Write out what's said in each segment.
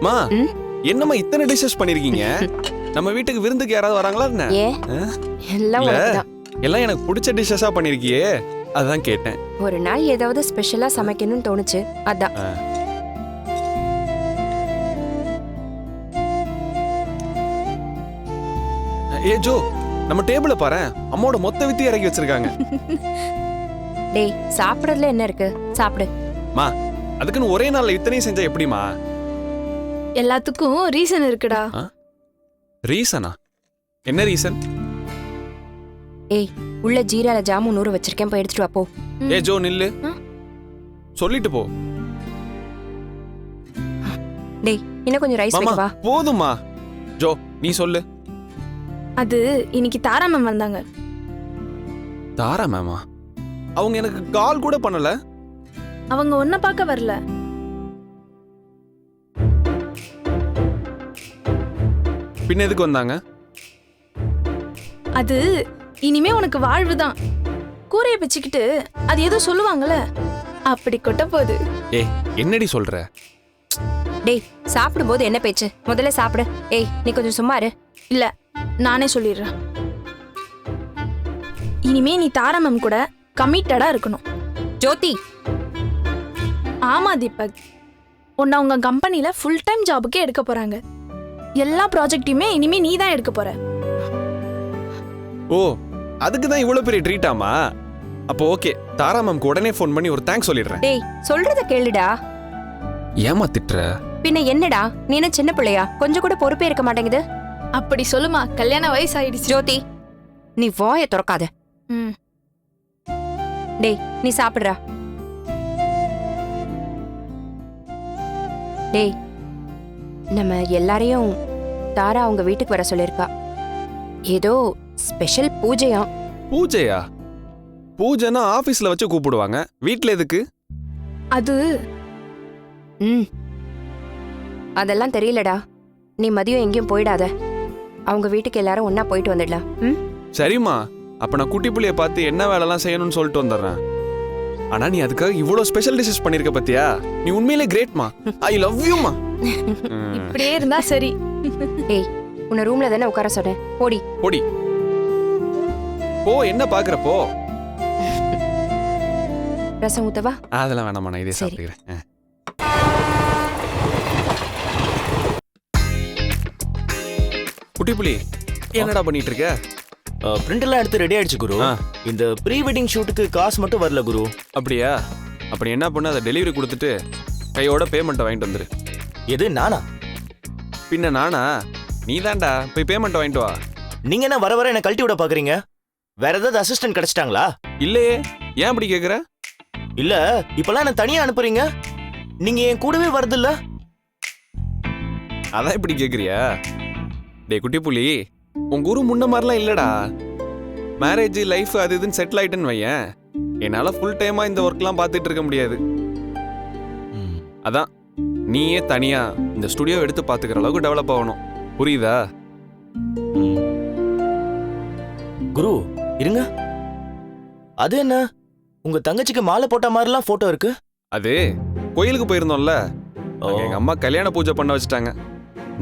மா என்னம்மா இத்தனை டிஷஸ் பண்ணிருக்கீங்க? நம்ம வீட்டுக்கு விருந்துக்கு யாராவது வராங்களா என்ன? எல்லாம் உனக்குதான். எல்லாம் எனக்கு பிடிச்ச டிஷஸா பண்ணிருக்கியே, அதான் கேட்டேன். ஒரு நாள் ஏதாவது ஸ்பெஷலா சமைக்கணும்னு தோணுச்சு, அதான். ஏ ஜோ, நம்ம டேபிள பாரு, அம்மாவோட மொத்த வித்தி இறக்கி வச்சிருக்காங்க. டேய், சாப்பிடுறதுல என்ன இருக்கு? சாப்பிடு. மா, அதுக்குன்னு ஒரே நாள்ல இத்தனையும் செஞ்சா எப்படிமா? எல்லாத்துக்கும் ரீசன் இருக்குடா. ரீசனா? என்ன ரீசன்? ஏய், உள்ள ஜீரால ஜாமுன் ஊற வச்சிருக்கேன், போய் எடுத்துட்டு வா போ. ஏ ஜோ நில்லு, சொல்லிட்டு போ. டேய், இன்னும் கொஞ்சம் ரைஸ் வைக்க வா. போதுமா ஜோ, நீ சொல்லு. அது இன்னைக்கு தாரா மேம் வந்தாங்க. தாரா மேமா? அவங்க எனக்கு கால் கூட பண்ணல. அவங்க ஒன்ன பார்க்க வரல. பின்ன எதுக்கு வந்தாங்க? அது இனிமே உனக்கு வாழ்வுதான். கூரையை பிச்சுக்கிட்டு அது ஏதோ சொல்லுவாங்கல்ல, அப்படி கொட்ட போகுது. ஏய், என்னடி சொல்ற? டேய், சாப்பிடும்போது என்ன பேச்சு? முதல்ல சாப்பிடு. ஏய், நீ கொஞ்சம் சும்மா இரு. இல்ல, நானே சொல்லிடுறேன். இனிமே நீ தாரா மேம் கூட கமிட்டடா இருக்கணும். ஜோதி. ஆமா தீபக், உன்னை உங்க கம்பெனில ஃபுல் டைம் ஜாபுக்கே எடுக்க போறாங்க. எல்லா ப்ராஜெக்டையுமே இனிமே நீ தான் எடுக்க போற. ஓ, அதுக்கு தான் இவ்வளவு பெரிய ட்ரீட்டாமா? அப்போ ஓகே, தாரா மேம்க்கு உடனே ஃபோன் பண்ணி ஒரு தேங்க்ஸ் சொல்லிடுறேன். டேய், சொல்றத கேளுடா. ஏமா திட்டுற? பின்ன என்னடா, நீ என்ன சின்ன பிள்ளையா? கொஞ்சம் கூட பொறுப்பே இருக்க மாட்டேங்குது. அப்படி சொல்லுமா, கல்யாண வயசு ஆயிடுச்சு. ஜோதி, நீ வாயை திறக்காத. டேய், நீ சாப்பிடுறா. டேய், நம்ம எல்லாரையும் தாரா அவங்க வீட்டுக்கு வர சொல்லிருக்கா. ஏதோ ஸ்பெஷல் பூஜையாம். பூஜையா? பூஜைனா ஆபீஸ்ல வச்சு கூப்பிடுவாங்க, வீட்ல எதுக்கு? அது அதெல்லாம் தெரியலடா. நீ மதியம் எங்கேயும் போயிடாத. அவங்க வீட்டுக்கு எல்லாரும் ஒன்னா போயிட்டு வந்துடலாம். சரிம்மா, அப்ப நான் குட்டி புள்ளைய பார்த்து என்ன வேலைலாம் செய்யணும்னு சொல்லிட்டு வந்துடுறேன். ஆனா நீ அதுக்காக இவ்வளவு ஸ்பெஷல் டிஷஸ் பண்ணிருக்க பத்தியா? நீ உண்மையிலே கிரேட்மா. ஐ லவ் யூமா. இப்படியே இருந்தா சரி. ஏய், உன்னை ரூம்ல தானே உட்கார சொன்னேன். போடி போடி போ. என்ன பாக்குறப்போ? ரசம் ஊத்தவா? அதெல்லாம் வேணாமா, நான் இதே சாப்பிட்டுக்கிறேன். குட்டி புலி, என்னடா பண்ணிட்டு இருக்க? பிரிண்ட் எல்லாம் எடுத்து ரெடி ஆயிடுச்சு குரு. இந்த ப்ரீ வெட்டிங் ஷூட்டுக்கு காசு மட்டும் வரல குரு. அப்படியா? அப்படி என்ன பண்ண, அதை டெலிவரி கொடுத்துட்டு கையோட பேமெண்ட்டை வாங்கிட்டு வந்துரு. எது, நானா? பின்ன நானா? நீ தான்டா, போய் பேமெண்ட் வாங்கிட்டு வா. நீங்க என்ன வர வர என்ன கழட்டி விட பாக்குறீங்க? வேற ஏதாவது அசிஸ்டன்ட் கிடைச்சிட்டாங்களா? இல்லையே, ஏன் அப்படி கேக்குற? இல்ல, இப்பெல்லாம் என்ன தனியா அனுப்புறீங்க. நீங்க என் கூடவே வரது இல்ல. அதான் இப்படி கேக்குறியா? டே குட்டி புலி, உன் குரு முன்ன மாதிரிலாம் இல்லடா. மேரேஜ் லைஃப் அது இதுன்னு செட்டில் ஆயிட்டுன்னு வையேன், என்னால ஃபுல் டைமா இந்த ஒர்க்லாம் பார்த்துட்டு இருக்க முடியாது. அதான் நீயே தனியா இந்த ஸ்டுடியோ எடுத்து பாத்துக்கிற அளவுக்கு டெவலப் ஆகணும். புரியுதா? குரு இருங்க, அது என்ன உங்க தங்கச்சிக்கு மாலை போட்ட மாதிரிலாம் போட்டோ இருக்கு? அது கோயிலுக்கு போயிருந்தோம்ல, எங்க அம்மா கல்யாண பூஜை பண்ண வச்சுட்டாங்க.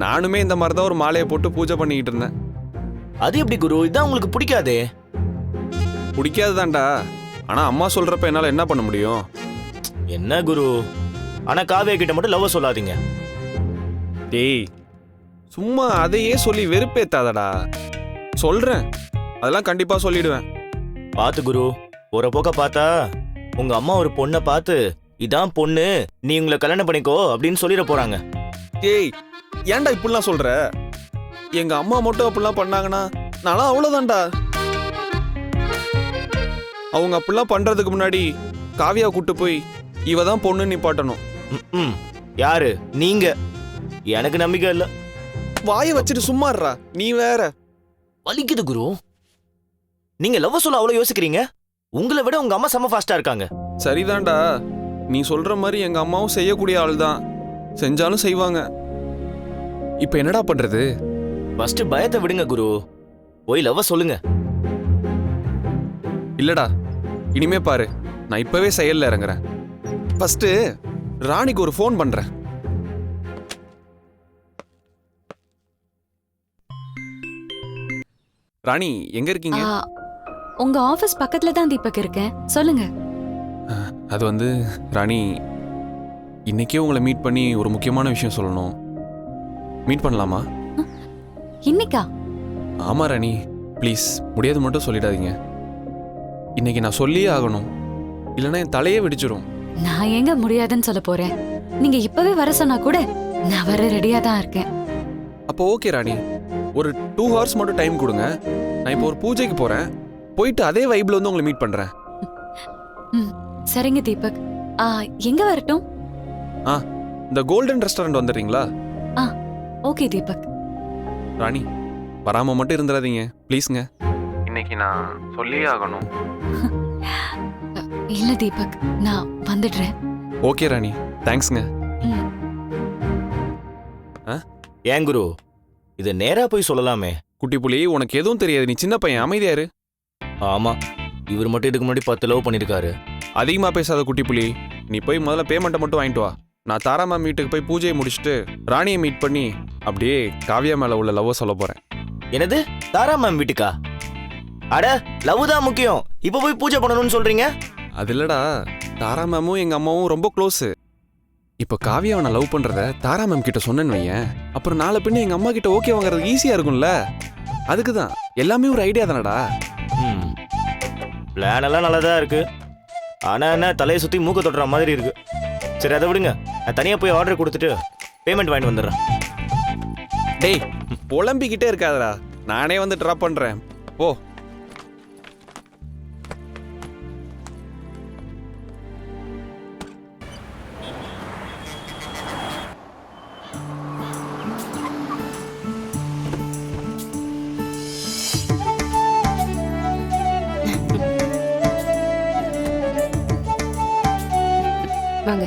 நானுமே இந்த மாதிரி தான் ஒரு மாலையை போட்டு பூஜை பண்ணிக்கிட்டு இருந்தேன். அது எப்படி குரு, இதான் உங்களுக்கு பிடிக்காதே? பிடிக்காதுதான்டா, ஆனா அம்மா சொல்றப்ப என்னால என்ன பண்ண முடியும்? என்ன குரு, ஆனா காவியா கிட்ட மட்டும் லவ் சொல்லாதீங்க. டேய், சும்மா அதையே சொல்லி வெறுப்பேத்தாதடா. சொல்றேன், அதெல்லாம் கண்டிப்பா சொல்லிடுவேன். பாத்து குரு, ஒரு போக்க பார்த்தா உங்க அம்மா ஒரு பொண்ணை பார்த்து இதான் பொண்ணு, நீ உங்களை கல்யாணம் பண்ணிக்கோ அப்படின்னு சொல்லிட போறாங்க. டேய், ஏன்டா இப்படிலாம் சொல்ற? எங்க அம்மா மட்டும் அப்படிலாம் பண்ணாங்கன்னா நான்லாம் அவ்வளவுதான்டா. அவங்க அப்படிலாம் பண்றதுக்கு முன்னாடி காவியா கூட்டு போய் இவ தான் பொண்ணு நிப்பாட்டணும். யாரு நீங்க? எனக்கு நம்பிக்கை இல்ல. வாயை வச்சுட்டு சும்மாடுறா, நீ வேற. வலிக்குது குரு, நீங்க லவ் சொல்ல அவ்வளவு யோசிக்கிறீங்க. உங்களை விட உங்க அம்மா செம ஃபாஸ்டா இருக்காங்க. சரிதான்டா, நீ சொல்ற மாதிரி எங்க அம்மாவும் செய்யக்கூடிய ஆள் தான், செஞ்சாலும் செய்வாங்க. இப்ப என்னடா பண்றது? ஃபர்ஸ்ட் பயத்தை விடுங்க குரு, போய் லவ் சொல்லுங்க. இல்லடா, இனிமே பாரு, நான் இப்பவே செயல்ல இறங்குறேன். ஃபர்ஸ்ட் ராணிக்கு ஒரு ஃபோன் பண்றேன். ராணி எங்க இருக்கீங்க? உங்க ஆபீஸ் பக்கத்துல தான் தீபக் இருக்கேன். சொல்லுங்க. அது வந்து ராணி, இன்னைக்கே உங்களை மீட் பண்ணி ஒரு முக்கியமான விஷயம் சொல்லணும். மீட் பண்ணலாமா? இன்னைக்கா? ஆமா ராணி, ப்ளீஸ் முடியாது மட்டும் சொல்லிடாதீங்க. இன்னைக்கு நான் சொல்லியே ஆகணும், இல்லைன்னா என் தலையே வெடிச்சிரும். நான் எங்க முடியாதுன்னு சொல்ல போறேன். நீங்க இப்பவே வர சொன்னா கூட நான் வர ரெடியா தான் இருக்கேன். அப்போ ஓகே ராணி, ஒரு 2 hours மட்டும் டைம் கொடுங்க. நான் இப்போ ஒரு பூஜைக்கு போறேன், போயிட்டு அதே வைப்ல வந்து உங்களை மீட் பண்றேன். சரிங்க தீபக். எங்க வரட்டும்? இந்த கோல்டன் ரெஸ்டாரண்ட் வந்துடுறீங்களா? ஓகே தீபக். ராணி வராம மட்டும் இருந்துடாதீங்க ப்ளீஸ்ங்க. இன்னைக்கு நான் சொல்லியே ஆகணும். இல்ல தீபக், நான் வந்துடுறேன். ஓகே ராணி, தேங்க்ஸ்ங்க. ஏன் குரு, இது நேரா போய் சொல்லலாமே. குட்டி புலி, உனக்கு எதுவும் தெரியாது, நீ சின்ன பையன், அமைதியாரு. ஆமா, இவர் மட்டும் இதுக்கு முன்னாடி 10 லவ் பண்ணிருக்காரு. அதிகமா பேசாத குட்டி புலி, நீ போய் முதல்ல பேமெண்ட்டை மட்டும் வாங்கிட்டு வா. நான் தாரா மேம் வீட்டுக்கு போய் பூஜையை முடிச்சுட்டு ராணியை மீட் பண்ணி அப்படியே காவியா மேல உள்ள லவ்வை சொல்ல போறேன். என்னது, தாரா மேம் வீட்டுக்கா? அட, லவ் தான் முக்கியம், இப்ப போய் பூஜை பண்ணணும்னு சொல்றீங்க? அது இல்லடா, தாரா மேமும் எங்க அம்மாவும் ரொம்ப க்ளோஸ். இப்போ காவியாவை நான் லவ் பண்றத தாரா மேம் கிட்ட சொன்னேன்னு வையேன், அப்புறம் நாளை பின்ன எங்க அம்மா கிட்ட ஓகே வாங்குறது ஈஸியா இருக்கும்ல. அதுக்கு தான், எல்லாமே ஒரு ஐடியா தானடா. பிளான் எல்லாம் நல்லதா இருக்கு, ஆனா என்ன தலையை சுத்தி மூக்க தொட்டுற மாதிரி இருக்கு. சரி, அதை விடுங்க, நான் தனியா போய் ஆர்டர் கொடுத்துட்டு பேமெண்ட் வாங்கிட்டு வந்துடுறேன். டேய், புலம்பிக்கிட்டே இருக்காதடா, நானே வந்து ட்ராப் பண்றேன் போ. வாங்க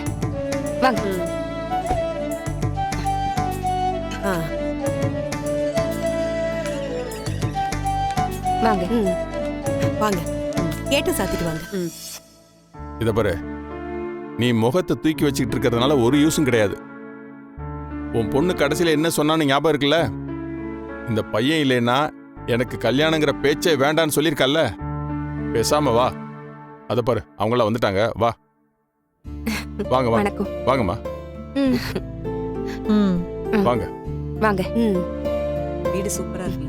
வாங்க. வாங்க வாங்க, கேட்டு சாத்திட்டு வாங்க. இத பாரு, நீ முகத்தை தூக்கி வச்சுக்கிட்டு இருக்கிறதுனால ஒரு யூஸும் கிடையாது. உன் பொண்ணு கடைசியில என்ன சொன்னான்னு ஞாபகம் இருக்குல்ல? இந்த பையன் இல்லைன்னா எனக்கு கல்யாணங்கிற பேச்சே வேண்டான்னு சொல்லியிருக்கல்ல. பேசாம வா. அத பாரு, அவங்கள வந்துட்டாங்க. வா வாங்க வாங்க வணக்கம். வாங்கம்மா வாங்க வாங்க. வீடு சூப்பரா இருக்கு.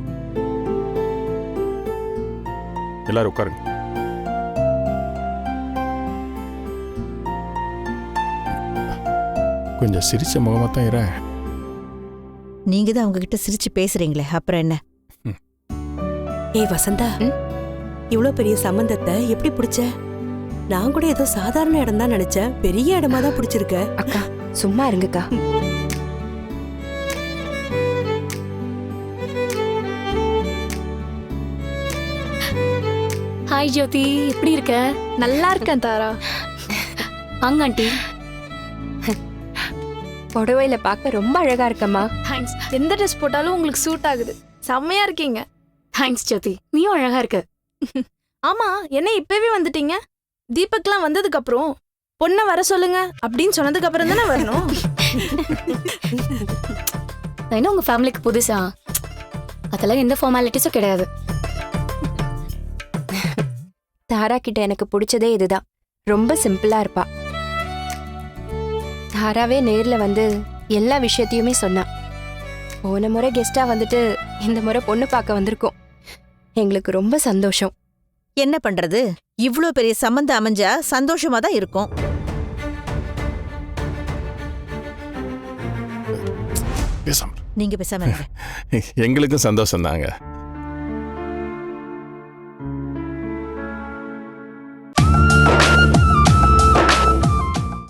எல்லாரும் உட்காருங்க. கொஞ்சம் சிரிச்ச முகமா தான் இரு. நீங்க தான் அவங்க கிட்ட சிரிச்சு பேசுறீங்களே, அப்புறம் என்ன? ஏய் வசந்தா, இவ்ளோ பெரிய சம்பந்தத்தை எப்படி பிடிச்ச? நான் கூட ஏதோ சாதாரண இடம் தான் நினைச்சேன், பெரிய இடமா தான் பிடிச்சிருக்க. அக்கா சும்மா இருங்கக்கா. ஹாய் ஜோதி, எப்படி இருக்க? நல்லா இருக்கேன் தாரா. அங்க ஆண்டி. புடவையில பார்க்க ரொம்ப அழகா இருக்கம்மா. தேங்க்ஸ். எந்த ட்ரெஸ் போட்டாலும் உங்களுக்கு சூட் ஆகுது, செம்மையா இருக்கீங்க. தேங்க்ஸ் ஜோதி, நீயும் அழகா இருக்க. ஆமா, என்ன இப்பவே வந்துட்டீங்க? தீபக்லாம் வந்ததுக்கு அப்புறம் பொண்ணை வர சொல்லுங்க அப்படின்னு சொன்னதுக்கு அப்புறம் தானே வரணும். நான் என்ன உங்க ஃபேமிலிக்கு புதுசா? அதெல்லாம் எந்த ஃபார்மாலிட்டிஸும் கிடையாது. தாரா கிட்ட எனக்கு பிடிச்சதே இதுதான், ரொம்ப சிம்பிளா இருப்பா. தாராவே நேர்ல வந்து எல்லா விஷயத்தையுமே சொன்னா. போன முறை கெஸ்டா வந்துட்டு இந்த முறை பொண்ணு பார்க்க வந்திருக்கோம். எங்களுக்கு ரொம்ப சந்தோஷம். என்ன பண்றது, இவ்ளோ பெரிய சம்பந்தம் அமைஞ்சா சந்தோஷமா தான் இருக்கும். பேசாம நீங்க பேசாம இருங்க. எங்களுக்கும் சந்தோஷம் தாங்க.